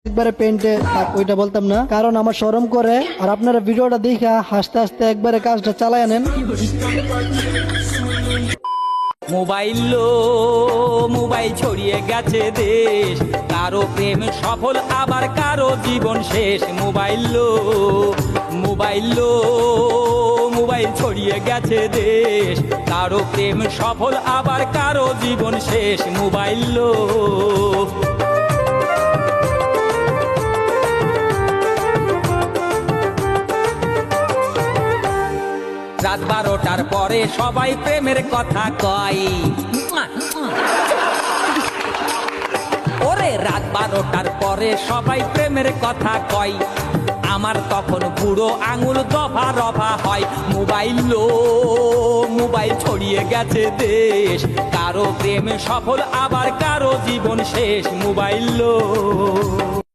একবারে পেন্টে ওইটা বলতাম না, কারণ আমার শরম করে। আর আপনারা ভিডিওটা দেখা হাসতে হাসতে একবারে কাজটা চালায় নেন। মোবাইল মোবাইল ছড়িয়ে গেছে দেশ, কারো প্রেম সফল আবার কারো জীবন শেষ। মোবাইল মোবাইল ছড়িয়ে গেছে দেশ, কারো প্রেম সফল আবার কারো জীবন শেষ। মোবাইল রাত 12টার পরে সবাই প্রেমের কথা কয়। ওরে রাত 12টার পরে সবাই প্রেমের কথা কয়, আমার তখন বুড়ো আঙুল দফা রফা হয়। মোবাইল ছড়িয়ে গেছে দেশ, কারো প্রেম সফল আবার কারো জীবন শেষ। মোবাইল